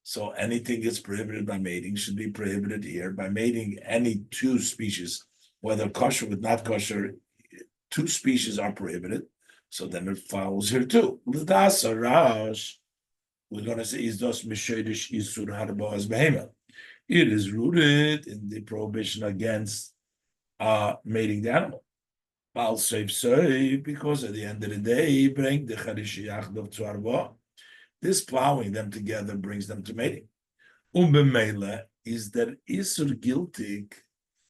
so anything that's prohibited by mating should be prohibited here. By mating any two species, whether kosher with not kosher, two species are prohibited. So then it follows here too. We're going to say is dos mishedish isur harboas behema. It is rooted in the prohibition against mating the animal. I'll say because at the end of the day, bring the charishiyach of tzarba. This plowing them together brings them to mating. Umbemele is that isur giltig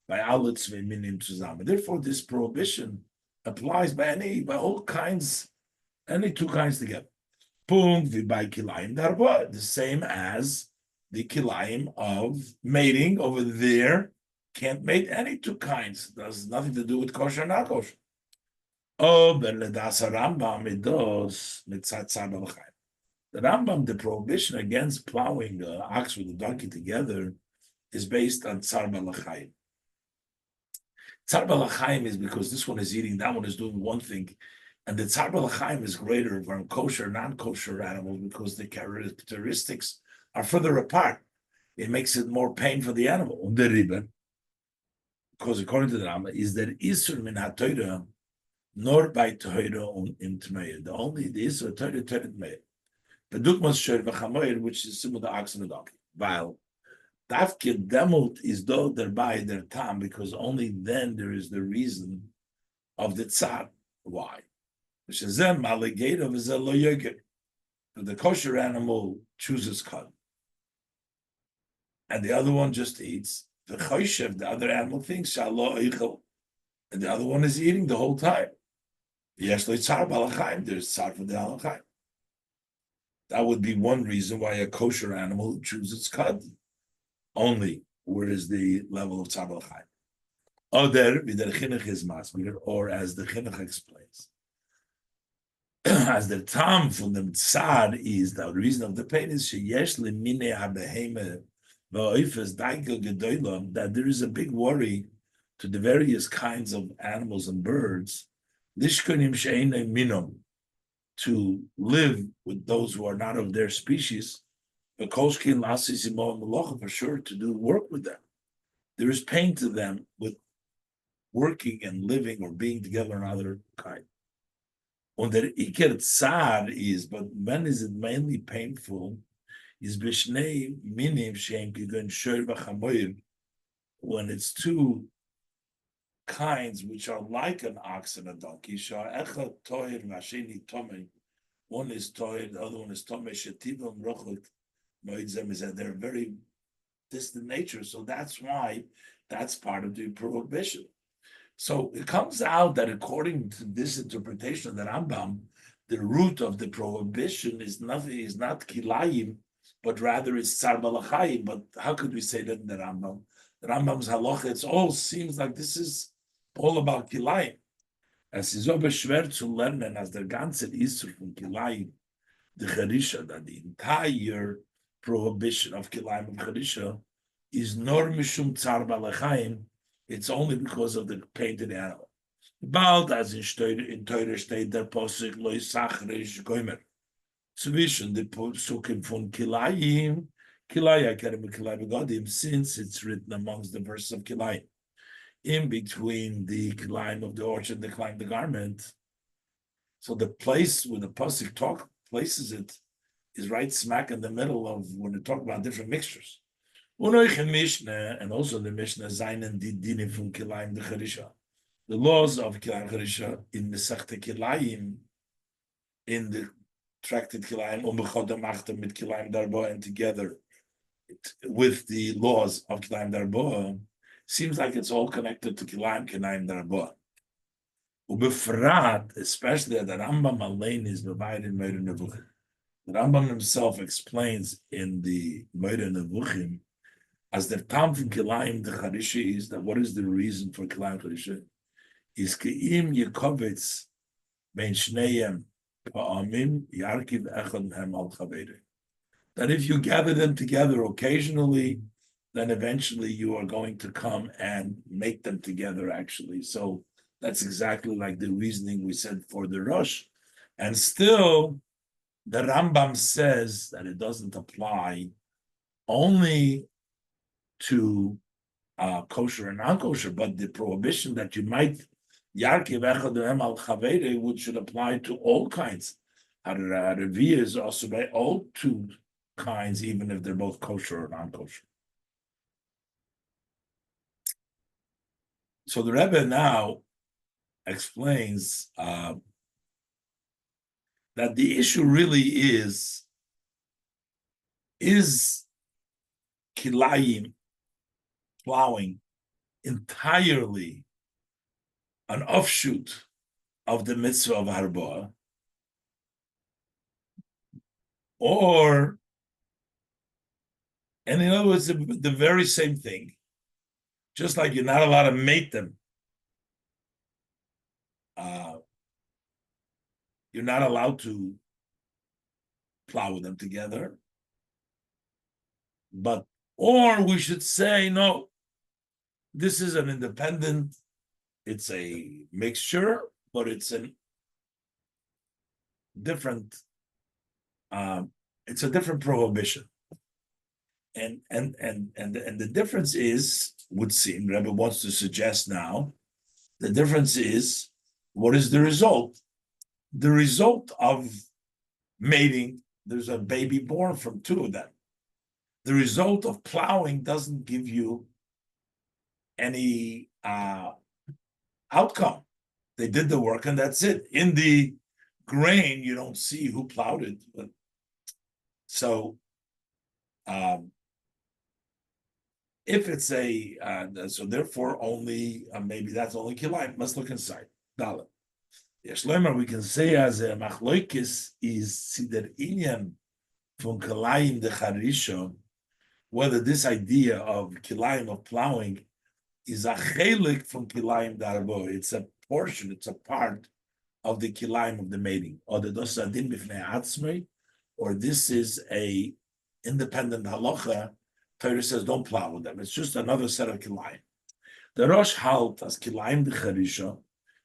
by alle zwei minim zusammen. Therefore, this prohibition applies by all kinds, any two kinds together. Punkt wie bei kilayim darba, the same as the kilayim of mating over there. Can't mate any two kinds. There's nothing to do with kosher and not kosher. Oh, but the Rambam it does mitzat tzar balachayim. The Rambam, the prohibition against plowing the ox with the donkey together is based on tzar balachayim. Tzar balachayim is because this one is eating, that one is doing one thing. And the tzar balachayim is greater from kosher, non-kosher animals because the characteristics are further apart. It makes it more pain for the animal. Because according to the Rambam, is that Isur min HaTorah nor by Torah in Tmeir. The only the Isur Torah Tmeir. The Dukmas Sher v'Chamoyer, which is similar to ox and the donkey. While Dafke Demut is though thereby their time, because only then there is the reason of the tzar. Why? Which is them alligator is a lo yoger. The kosher animal chooses cut, and the other one just eats. The choshev, the other animal thinks shalo eichel, and the other one is eating the whole time. Yes, tzar balachayim. There's tzar for the balachayim. That would be one reason why a kosher animal chooses cut only. Where is the level of tzar balachayim? Other vider chinuch is masbir, or as the chinuch explains, as the tam from the tzar is the reason of the pain is sheyesh lemine habeheme va'oifes daigel gedolam, that there is a big worry to the various kinds of animals and birds lishkonim she'einay minom, to live with those who are not of their species, for sure to do work with them. There is pain to them with working and living or being together another kind. Und der Iker Tsar is, but when is it mainly painful? Is Bishnei Minim Shem Kigun Shor V'Chamoyer, when it's two kinds which are like an ox and a donkey. Echad Toher V'Asheni Tomei. One is Toher, the other one is Tomei. Shetivam Rochot Moidzem, is that they're very distant nature. So that's why that's part of the prohibition. So it comes out that according to this interpretation of the Rambam, the root of the prohibition is nothing, is not kilayim, but rather it's tzar balachayim. But how could we say that in the Rambam? The Rambam's halacha, it all seems like this is all about kilayim. As is aber schwer zu lernen, as der ganze Isur von kilayim, the cherisha, that the entire prohibition of kilayim and cherisha is nor mishum tzar balachayim. It's only because of the painted animal. Bald as in Torah state der Posuk lo yisachrish gomer. Zwischen the Posukim von Kilayim, Kilaya kerem Kilay begodim, since it's written amongst the verses of Kilayim, in between the Kilayim of the orchard, the Kilayim of the garment. So the place where the Posuk places it is right smack in the middle of when they talk about different mixtures. And also the Mishnah Zainen di Dine from Kilayim the Cherisha. The laws of Kilayim Cherisha in the Sechte Kilayim, in the tractate Kilayim, Umbechodam Achtem mit Kilayim Darbo, and together with the laws of Kilayim Darbo, seems like it's all connected to Kilayim Darbo. Ubefrat, especially that the Rambam Alein is divided in Meir Nevuchim. The Rambam himself explains in the Meir Nevuchim, as the tam from Kilayim the Charisha is, that what is the reason for Kilayim Charisha? Is Keim Yekovitz Ben Shneim Pa'amim Yarkiv Echad Hem Al Chavere. That if you gather them together occasionally, then eventually you are going to come and make them together actually. So that's exactly like the reasoning we said for the Rosh. And still, the Rambam says that it doesn't apply only to kosher and non-kosher, but the prohibition that you might yarkiv echad al chavere, which should apply to all kinds. Hareviyah is also by all two kinds, even if they're both kosher or non-kosher. So the Rebbe now explains that the issue really is kilayim, plowing, entirely an offshoot of the mitzvah of Harbah, or, and in other words, the very same thing, just like you're not allowed to mate them, you're not allowed to plow with them together, or we should say, no, this is an independent, it's a mixture, but it's an different. It's a different prohibition, and the difference is, would seem, Rebbe wants to suggest now, the difference is, what is the result? The result of mating, there's a baby born from two of them. The result of plowing doesn't give you any outcome. They did the work and that's it. In the grain, you don't see who plowed it. But so if it's so therefore only, maybe that's only kilayim. Let's look inside. Dalet. Yes, we can say as a machloikis is sider inyan from kilayim de charisha, whether this idea of kilayim of plowing is a chelik from kilayim darbo. It's a portion, it's a part of the kilayim of the mating, or the dosadin b'fnei atzmei, or this is a independent halacha. Torah says don't plow with them. It's just another set of kilayim. The Rosh halt as kilayim de charisha.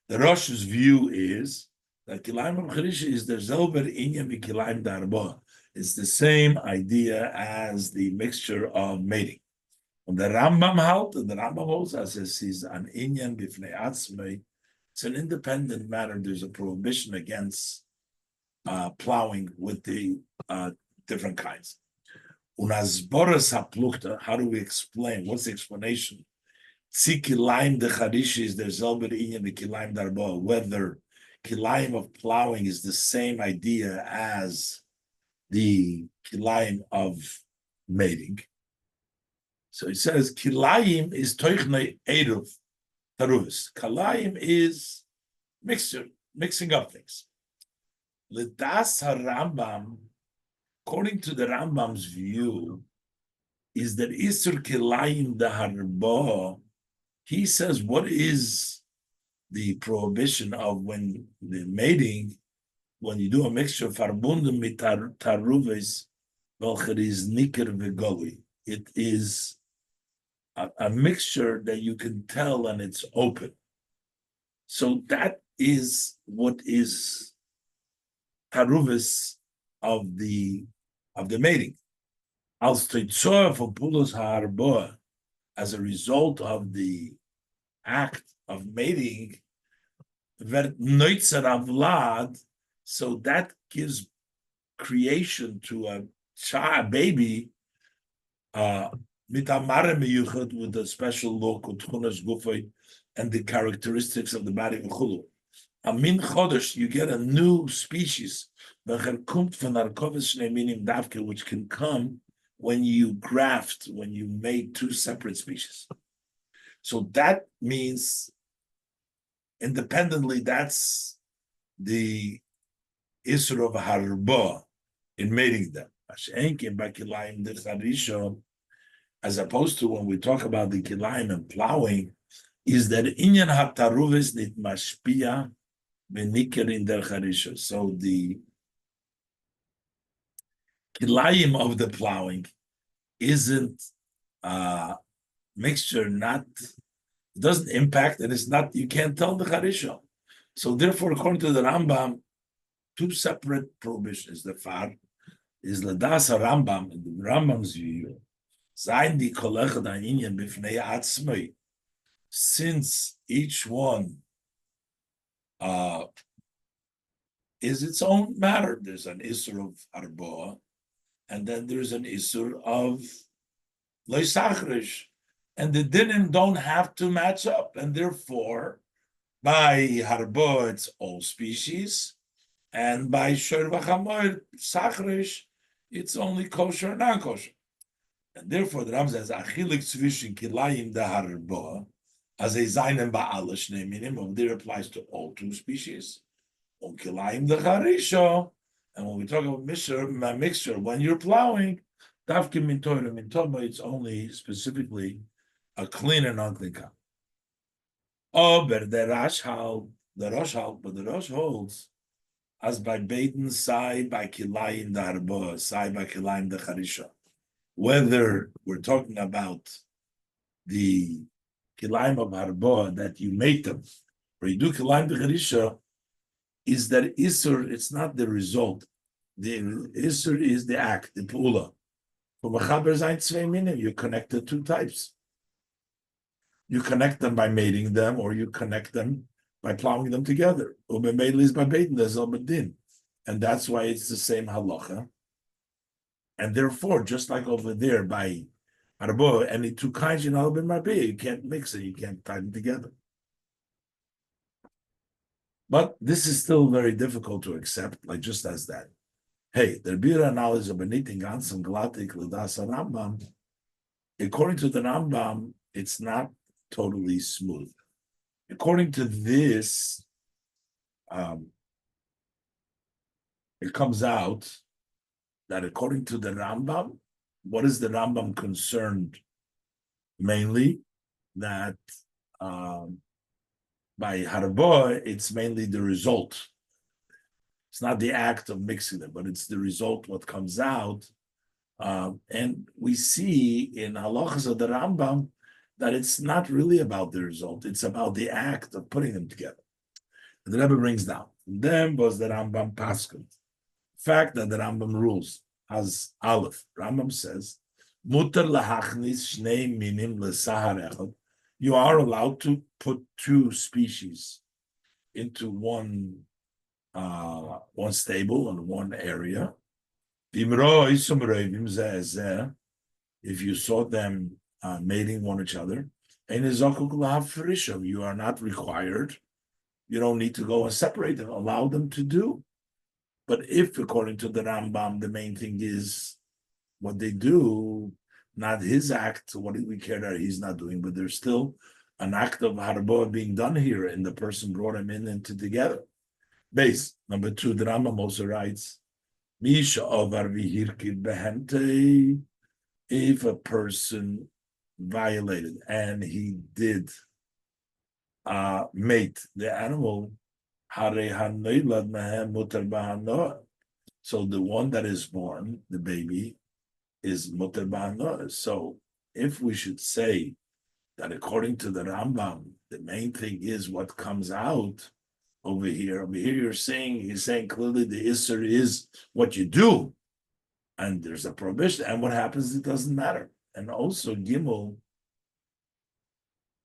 The Rosh's view is that kilayim of charisha is the zelber inyan b'kilayim darbo. It's the same idea as the mixture of mating. And the Rambam holds as he's an inyan b'fnei atzmei. It's an independent matter. There's a prohibition against plowing with the different kinds. Unazboras haplukta. How do we explain? What's the explanation? Tzi kilayim de charish is there's zelber inyan b'kilayim darbo. Whether kilayim of plowing is the same idea as the kilayim of mating. So it says kilayim is toichnei eruv taruvis. Kilayim is mixing up things. L'das harambam, according to the Rambam's view, is that isur kilayim da harbo. He says, what is the prohibition of when the mating? When you do a mixture of farbundum mit taruves, welcher is niker v'goli. It is a mixture that you can tell and it's open. So that is what is taruves of the mating. Als Teitzei for pulos ha'arboa, as a result of the act of mating, werd noitzer avlad. So that gives creation to a child, baby, with a special look, and the characteristics of the body. Amin chodesh, you get a new species, which can come when you graft, when you make two separate species. So that means independently, that's the Isra of harba in mating them. As opposed to when we talk about the kilayim and plowing, is that inyan hataruvis nit mashpia v'niker in der charisha. So the kilayim of the plowing isn't mixture, not, it doesn't impact, and it's not, you can't tell the charisha. So therefore, according to the Rambam, two separate prohibitions. The far is Ladas Rambam, in the Rambam's view, Zain di kolech da inyan b'fnei atzmei, since each one is its own matter. There's an Isur of Arboa, and then there's an Isur of Loisachrish, and the dinim don't have to match up, and therefore, by Harboa, it's all species, and by Shor V'Chamoir, Sachrish, it's only kosher and non-kosher. And therefore, the Ram says, Achilik Tzvishin Kilayim da Harboa, as a Zainen Ba'ala Shnei Minim, over there applies to all two species. On Kilayim da Charisha, and when we talk about mixture, when you're plowing, Davkim Min Torah Min Toma, it's only specifically a clean and unclean cow. Oh, but the Rosh holds, as by Baden, Sai by Kilayim da Harboa, Sai by Kilayim da Charisha. Whether we're talking about the kilayim of harboa that you make them, or you do kilayim b'charisha, is that Isur, it's not the result. The Isur is the act, the Pula. You connect the two types. You connect them by mating them, or you connect them by plowing them together. And that's why it's the same halacha. And therefore, just like over there by Arbo, any two kinds, you can't mix it, you can't tie them together. But this is still very difficult to accept, like just as that. Hey, the Bira knowledge of anything Gansam Glatik Ladas Rambam, according to the Rambam, it's not totally smooth. According to this, it comes out that according to the Rambam, what is the Rambam concerned mainly? That by Harboh, it's mainly the result. It's not the act of mixing them, but it's the result, what comes out. And we see in halachas of the Rambam that it's not really about the result, it's about the act of putting them together. The Rebbe brings down. Then was the Rambam Paskin. Fact that the Rambam rules as Aleph. Rambam says, Mutar lahachnis shnei minim lesahar echad. You are allowed to put two species into one stable and one area. If you saw them mating one each other, you are not required. You don't need to go and separate them. Allow them to do. But if, according to the Rambam, the main thing is what they do, not his act, what do we care that he's not doing? But there's still an act of harboah being done here, and the person brought him in into together. Base number 2, the Rambam also writes, Misha ovar vihirkid behente, if a person violated and he did mate the animal, so the one that is born, the baby, is mutar b'hanoah. So if we should say that according to the Rambam, the main thing is what comes out over here he's saying clearly the Isser is what you do, and there's a prohibition, and what happens, it doesn't matter. And also Gimel,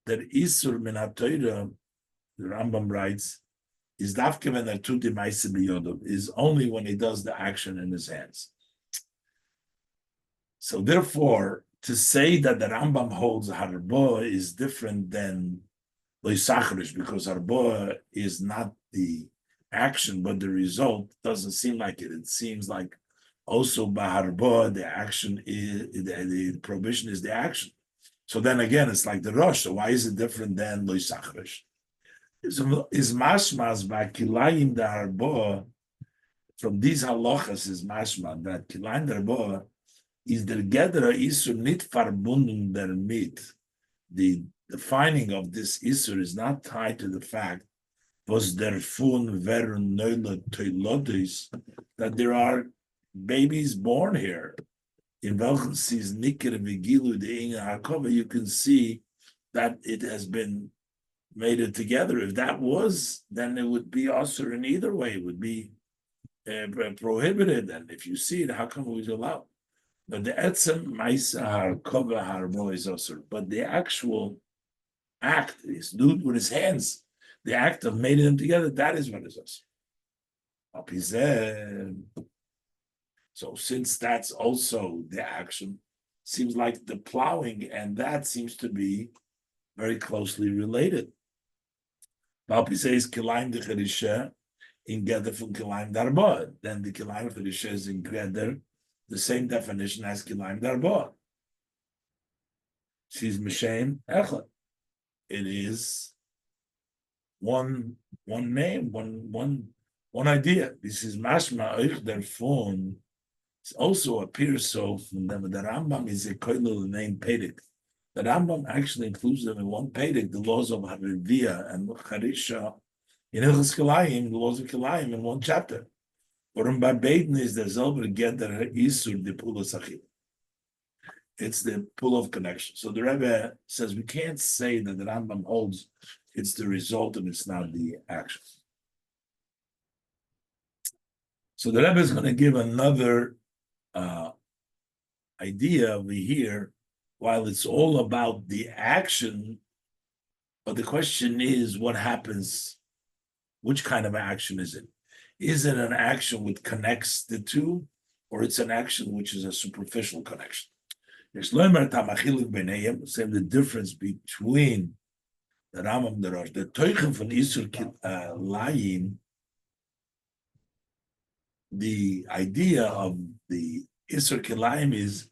that Isur min HaTorah, the Rambam writes, is dafke when there two demaise biyodov, is only when he does the action in his hands. So therefore, to say that the Rambam holds harboah is different than loisachrish, because harboah is not the action but the result, doesn't seem like it. It seems like also by harboah the action is the prohibition is the action. So then again, it's like the rush. So why is it different than loisachrish? Is mashmas by kilayim the harboah, from these halachas is mashma that kilayim the harboah is der gedra isur nit verbunden damit. The defining of this isur is not tied to the fact was der fun veron neule toilodis, that there are babies born here. In welchem sees niker vigilu de inga hakova, you can see that it has been mated together. If that was, then it would be usher in either way. It would be prohibited. And if you see it, how come it was allowed? But the etzem ma'isa harkova harbo is usher. But the actual act is dude with his hands. The act of mating them together, that is what is usher. So since that's also the action, seems like the plowing and that seems to be very closely related. Balpi says kilayim de cherisha in gather from kilayim darba. Then the kilayim cherisha is in gather the same definition as kilayim darba. She's mishem echad. It is one name, one idea. This is mashma oich der phone. It also appears so from them. The Rambam is a koilul name Pedig. The Rambam actually includes them in one Pedig, the laws of Harivia and Charisha, in Hilchos Kilayim, the laws of Kilayim in one chapter. But by Beidin is the Zelber get the Isur, the Pula Sachim. It's the pull of connection. So the Rebbe says we can't say that the Rambam holds it's the result and it's not the action. So the Rebbe is going to give another idea over here, while it's all about the action, but the question is what happens, which kind of action is it? Is it an action which connects the two, or it's an action which is a superficial connection? There's saying the difference between the Rambam, the Rosh, the Teichen von Isur Layim, the idea of the Isur Kilayim is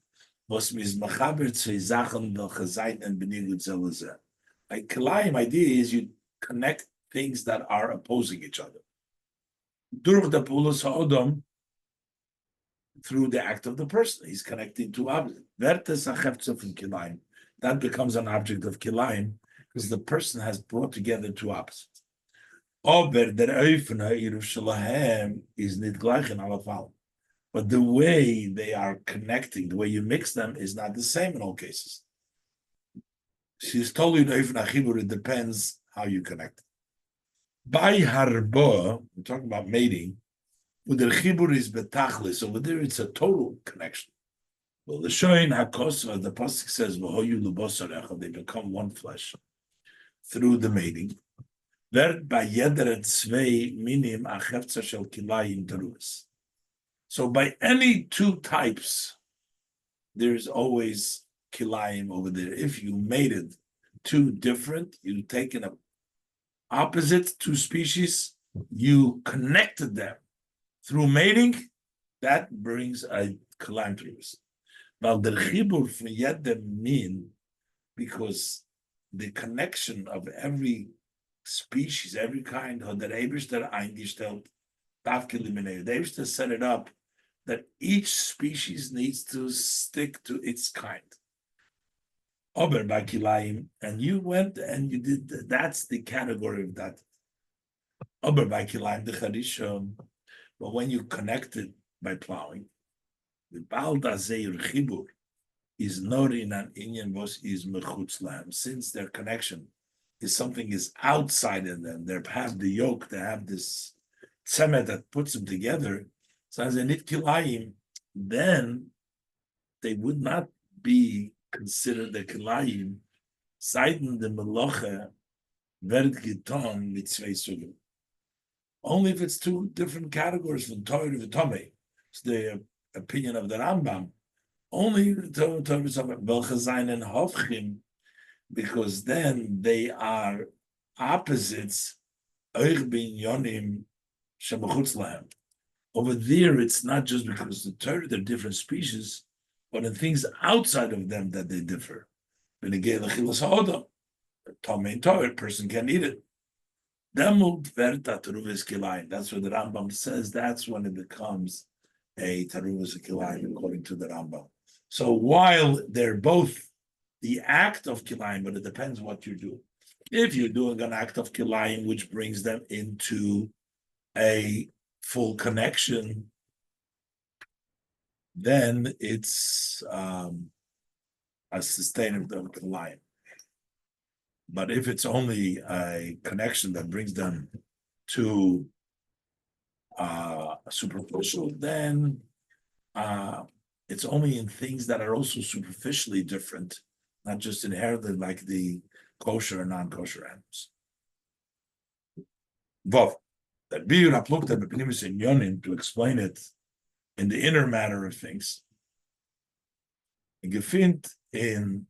was mismachaber tzei zachen vel chazayt and benigut zelazeh. Like Kilayim idea is you connect things that are opposing each other. Durch the pulos ha'odom, through the act of the person, he's connecting two objects. Vertes ha'cheftzeh from Kilayim, that becomes an object of Kilayim because the person has brought together two opposites. Aber der Eufen ha'iruf shalahem is nit gleichen alafal. But the way they are connecting, the way you mix them, is not the same in all cases. She's told you it depends how you connect. By harbo, we're talking about mating, with the chibur is betachlis. Over there, it's a total connection. Well, the shoyin hakosva, the pasuk says, "V'hoyu lubosarecha," they become one flesh through the mating. Werd by yederet tzvei minim achevtza shel kilayim teruas. So by any two types, there's always kilayim over there. If you mated two different, you've taken a opposite two species, you connected them through mating, that brings a kilayim teruas. Now the chibur from yedem min, because the connection of every species, every kind, that Eibishter eingestellt, Eibishter set it up that each species needs to stick to its kind. Ober by Kilayim, and you went and you did, that's the category of that. Ober by Kilayim, the Charishon, but when you connect it by plowing, the Baal Dazeir Chibur is not in an Inyan was is Mechutz Lam, since their connection is something is outside of them. They have the yoke, they have this tzemet that puts them together. So as a nit kilayim, then they would not be considered the kilayim. Seiten the meloche werd giton mitzvei sugim. Only if it's two different categories from Torah to Tomei. It's the opinion of the Rambam. Only Torah to Belchazayin and Hofchim, because then they are opposites. Over there, it's not just because the Torah, they're different species, but in things outside of them that they differ. When again, the Torah person can eat it. That's what the Rambam says. That's when it becomes a Taruvas Kilayim, according to the Rambam. So while they're both the act of Kilayim, but it depends what you do. If you're doing an act of Kilayim, which brings them into a full connection, then it's a sustainable Kilayim. But if it's only a connection that brings them to superficial, then it's only in things that are also superficially different, not just inherited like the kosher and non-kosher animals. Vov, that biur haplukta b'pnimis inyonim, to explain it in the inner matter of things. Gefind in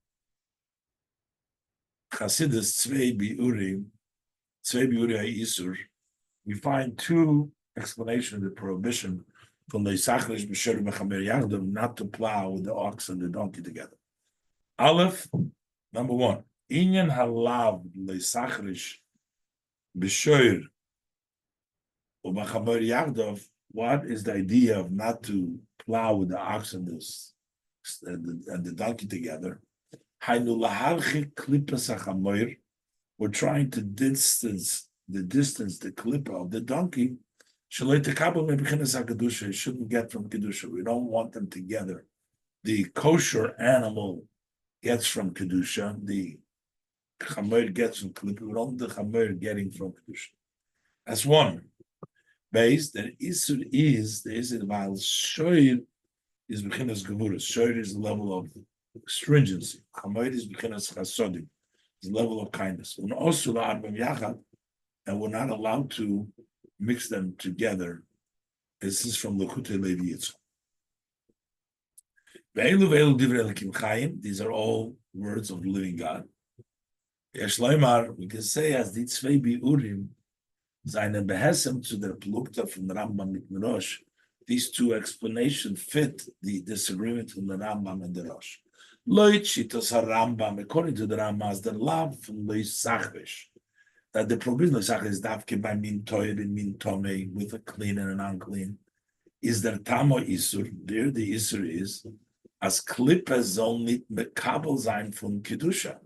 Chassidus Tzvei Biuri HaIsur, we find two explanations of the prohibition from the Isachrish B'Shur Mechamer Yachdav, not to plow with the ox and the donkey together. Aleph, number one, Inyan Halav Leisachrish B'Shur U'Mechamer Yachdav. What is the idea of not to plow with the ox and the donkey together? We're trying to distance the klippa of the donkey. It shouldn't get from kedusha. We don't want them together. The kosher animal gets from kedusha. The chamer gets from klippa. We don't want the chamer getting from kedusha. That's one. Based that Isur is the Isur while Shoir is beginner's Gevurah. Shoir is the level of stringency. Chamoid is beginner's Chasodim, the level of kindness. And also the Arbam Yachad, and we're not allowed to mix them together. This is from Lekutei Levi Yitzchak. These are all words of the living God. We can say as die zwei Biurim, seine Behesem zu der Plukta from the Rambam mit Rosh, these two explanations fit the disagreement from the Rambam and the Rosh. Loit Shitos HaRambam, according to the Rambam, as the love from Lois Sachvish, that the provision of Sach is dafke by min toyer and min tome, with a clean and an unclean, is there Tamo Isur, there the Isur is, as Klippa soll nicht mekabel sein von Kedusha.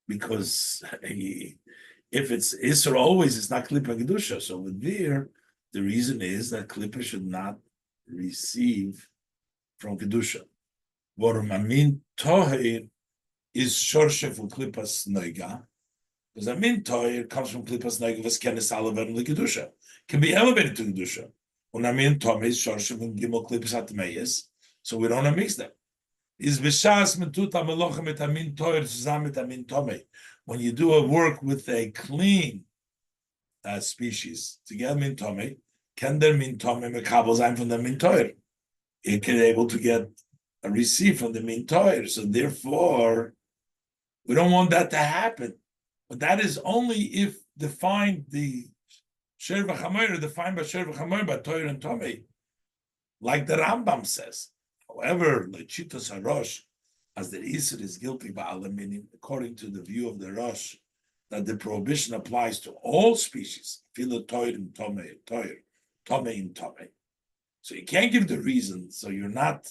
Because if it's Isra always, it's not Klippa Kedusha. So with there, the reason is that Klippa should not receive from Kedusha. Warum Amin Toher is Shorshe from Klippas Noiga. Because Amin Toher comes from Klippas Noiga, was kenes elevated to Kedusha. Can be elevated to Kedusha. When Amin Toher is Shorshe from Gimel Klippas Atmeyes. So we don't mix them. Is b'shas metuta melochem et amin toyer zusammen mit amin tomei. When you do a work with a clean species, together min tomei, can der min tomei mekabel sein from the min toyer? It can be able to get a receipt from the min toyer. So therefore, we don't want that to happen. But that is only if defined the sher v'chamoyer, defined by sher v'chamoyer, by toyer and tomei, like the Rambam says. However, Lechitos HaRosh, as the Isur is guilty by aluminium, according to the view of the Rosh, that the prohibition applies to all species, filo toyer and tomei, tomei and tomei. So you can't give the reason, so you're not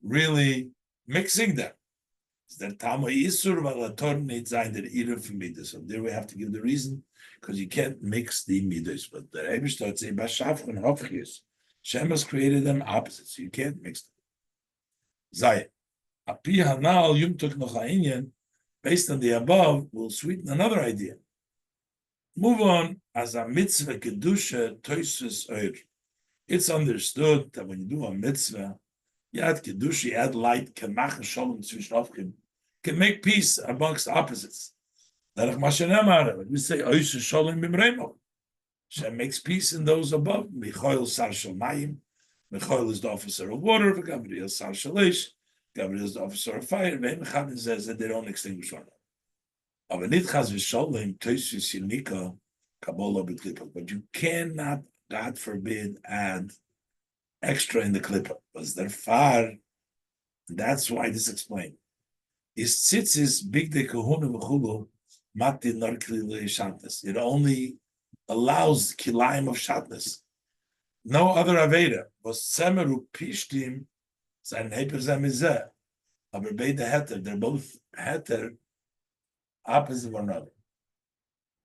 really mixing them. That Tamo Isur Valator needs sein der Ira for Midas. So there we have to give the reason, because you can't mix the Midas. But the Rebbe starts saying, Bashaf and Hofchius, Shem has created them opposites, so you can't mix them. Zay, Api Hanal Yumtuk Nochainyan, based on the above, will sweeten another idea. Move on, as a mitzvah kedusha toisus oir. It's understood that when you do a mitzvah, you add kedusha, you add light, can machen shalom zwischen Aufkim, can make peace amongst opposites. Like we say, oisus shalom bimreimo. Shem makes peace in those above. Michoil sar shalmayim. Michael is the officer of water, Gabriel Sar Shalish, Gabriel is the officer of fire, and says that they don't extinguish one another. But you cannot, God forbid, add extra in the klippa, because they're far. That's why this explained. Is tzitzis big de kahuna v'chulu mati narkli shatness. It only allows kilayim of shatness. No other Aveda was Semeru Pishtim, sein Heper Zemizeh. Aber beide Heter, they're both Heter, opposite of one another.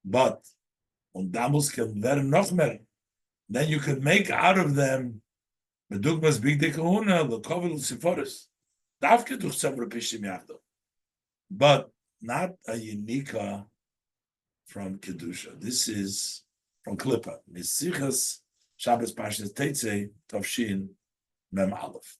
But, und damals can werden noch mehr, then you can make out of them, Bedugmas Big Dekahuna, the Kovel Siforis. Davke durch Semeru Pishtim Yachdo. But not a Unica from Kedusha. This is from Klippa. Mesichas Shabbos Parshas Teitzei Tavshin Mem Aleph.